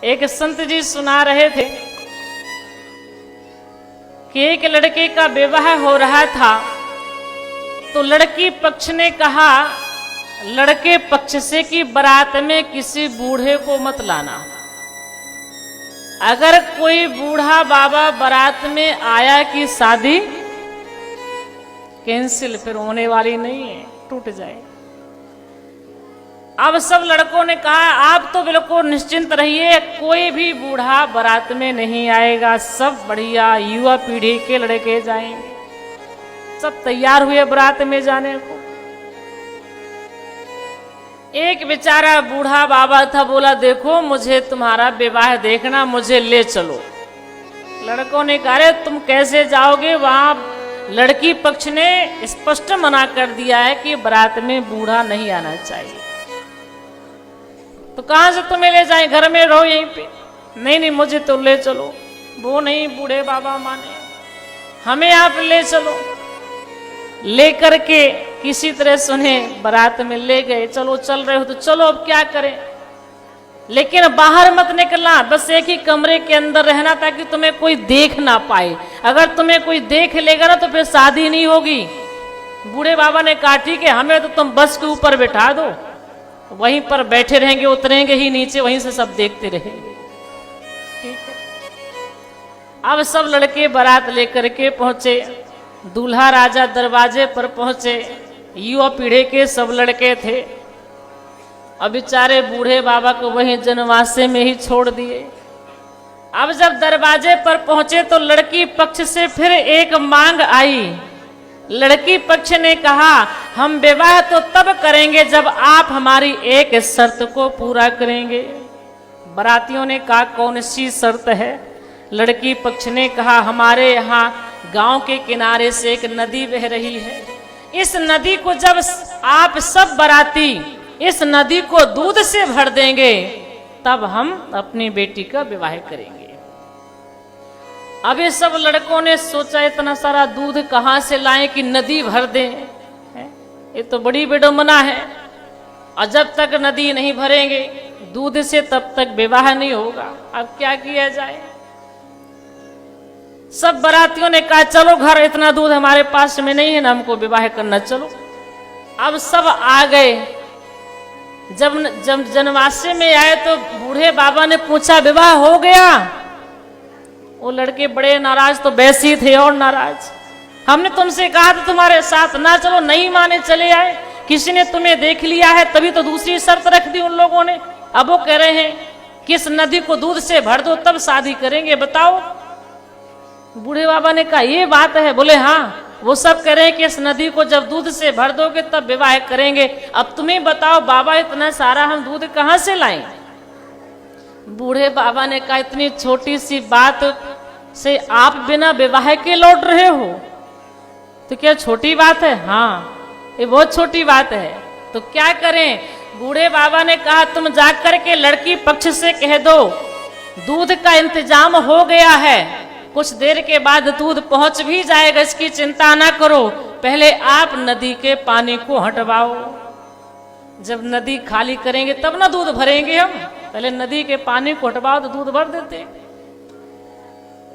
एक संत जी सुना रहे थे कि एक लड़के का विवाह हो रहा था, तो लड़की पक्ष ने कहा लड़के पक्ष से कि बारात में किसी बूढ़े को मत लाना। अगर कोई बूढ़ा बाबा बारात में आया कि शादी कैंसिल, फिर होने वाली नहीं है, टूट जाए। अब सब लड़कों ने कहा आप तो बिल्कुल निश्चिंत रहिए, कोई भी बूढ़ा बारात में नहीं आएगा, सब बढ़िया युवा पीढ़ी के लड़के जाएंगे। सब तैयार हुए बारात में जाने को। एक बेचारा बूढ़ा बाबा था, बोला देखो मुझे तुम्हारा विवाह देखना, मुझे ले चलो। लड़कों ने कहा अरे तुम कैसे जाओगे, वहां लड़की पक्ष ने स्पष्ट मना कर दिया है कि बारात में बूढ़ा नहीं आना चाहिए। तो कहां से तुम्हें ले जाएं, घर में रहो यहीं पे। नहीं नहीं मुझे तो ले चलो। वो नहीं, बूढ़े बाबा माने, हमें आप ले चलो। लेकर के किसी तरह सुने बारात में ले गए। चलो चल रहे हो तो चलो, अब क्या करें, लेकिन बाहर मत निकलना, बस एक ही कमरे के अंदर रहना ताकि तुम्हें कोई देख ना पाए। अगर तुम्हें कोई देख लेगा ना तो फिर शादी नहीं होगी। बूढ़े बाबा ने कहा ठीक है, हमें तो तुम बस के ऊपर बैठा दो, वहीं पर बैठे रहेंगे, उतरेंगे ही नीचे, वहीं से सब देखते रहेंगे। ठीक है। अब सब लड़के बारात लेकर के पहुंचे, दूल्हा राजा दरवाजे पर पहुंचे, युवा पीढ़ी के सब लड़के थे। अब बेचारे बूढ़े बाबा को वहीं जनवासे में ही छोड़ दिए। अब जब दरवाजे पर पहुंचे तो लड़की पक्ष से फिर एक मांग आई। लड़की पक्ष ने कहा हम विवाह तो तब करेंगे जब आप हमारी एक शर्त को पूरा करेंगे। बारातियों ने कहा कौन सी शर्त है? लड़की पक्ष ने कहा हमारे यहाँ गांव के किनारे से एक नदी बह रही है, इस नदी को जब आप सब बाराती इस नदी को दूध से भर देंगे तब हम अपनी बेटी का विवाह करेंगे। अब ये सब लड़कों ने सोचा इतना सारा दूध कहां से लाएं कि नदी भर दें, ये तो बड़ी विडंबना है। और जब तक नदी नहीं भरेंगे दूध से तब तक विवाह नहीं होगा। अब क्या किया जाए? सब बारातियों ने कहा चलो घर, इतना दूध हमारे पास में नहीं है ना, हमको विवाह करना, चलो। अब सब आ गए। जब जनवासे में आए तो बूढ़े बाबा ने पूछा विवाह हो गया? वो लड़के बड़े नाराज, तो वैसे ही थे और नाराज। हमने तुमसे कहा था तुम्हारे साथ ना चलो, नहीं माने चले आए। किसी ने तुम्हें देख लिया है तभी तो दूसरी शर्त रख दी उन लोगों ने। अब वो कह रहे हैं कि इस नदी को दूध से भर दो तब शादी करेंगे, बताओ। बूढ़े बाबा ने कहा ये बात है? बोले हाँ, वो सब कह रहे हैं कि इस नदी को जब दूध से भर दोगे तब विवाह करेंगे। अब तुम्हें बताओ बाबा, इतना सारा हम दूध कहां से लाएं? बूढ़े बाबा ने कहा इतनी छोटी सी बात से आप बिना विवाह के लौट रहे हो, तो क्या छोटी बात है? हाँ ये बहुत छोटी बात है। तो क्या करें? बूढ़े बाबा ने कहा तुम जाकर के लड़की पक्ष से कह दो दूध का इंतजाम हो गया है, कुछ देर के बाद दूध पहुंच भी जाएगा, इसकी चिंता ना करो, पहले आप नदी के पानी को हटवाओ। जब नदी खाली करेंगे तब ना दूध भरेंगे हम, पहले नदी के पानी को हटवाओ तो दूध भर देते।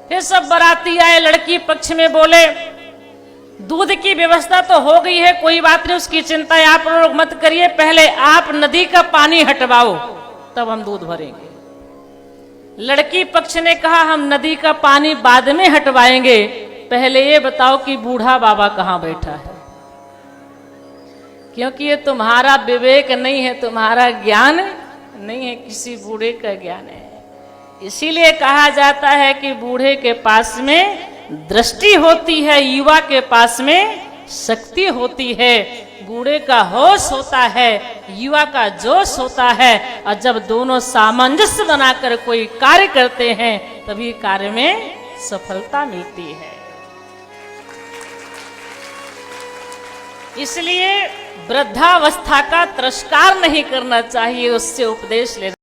फिर सब बाराती आए, लड़की पक्ष में बोले दूध की व्यवस्था तो हो गई है, कोई बात नहीं, उसकी चिंता आप लोग मत करिए, पहले आप नदी का पानी हटवाओ तब हम दूध भरेंगे। लड़की पक्ष ने कहा हम नदी का पानी बाद में हटवाएंगे, पहले ये बताओ कि बूढ़ा बाबा कहां बैठा है, क्योंकि ये तुम्हारा विवेक नहीं है, तुम्हारा ज्ञान नहीं है, किसी बूढ़े का ज्ञान है। इसीलिए कहा जाता है कि बूढ़े के पास में दृष्टि होती है, युवा के पास में शक्ति होती है। बूढ़े का होश होता है, युवा का जोश होता है, और जब दोनों सामंजस्य बनाकर कोई कार्य करते हैं तभी कार्य में सफलता मिलती है। इसलिए वृद्धावस्था का तिरस्कार नहीं करना चाहिए, उससे उपदेश लेना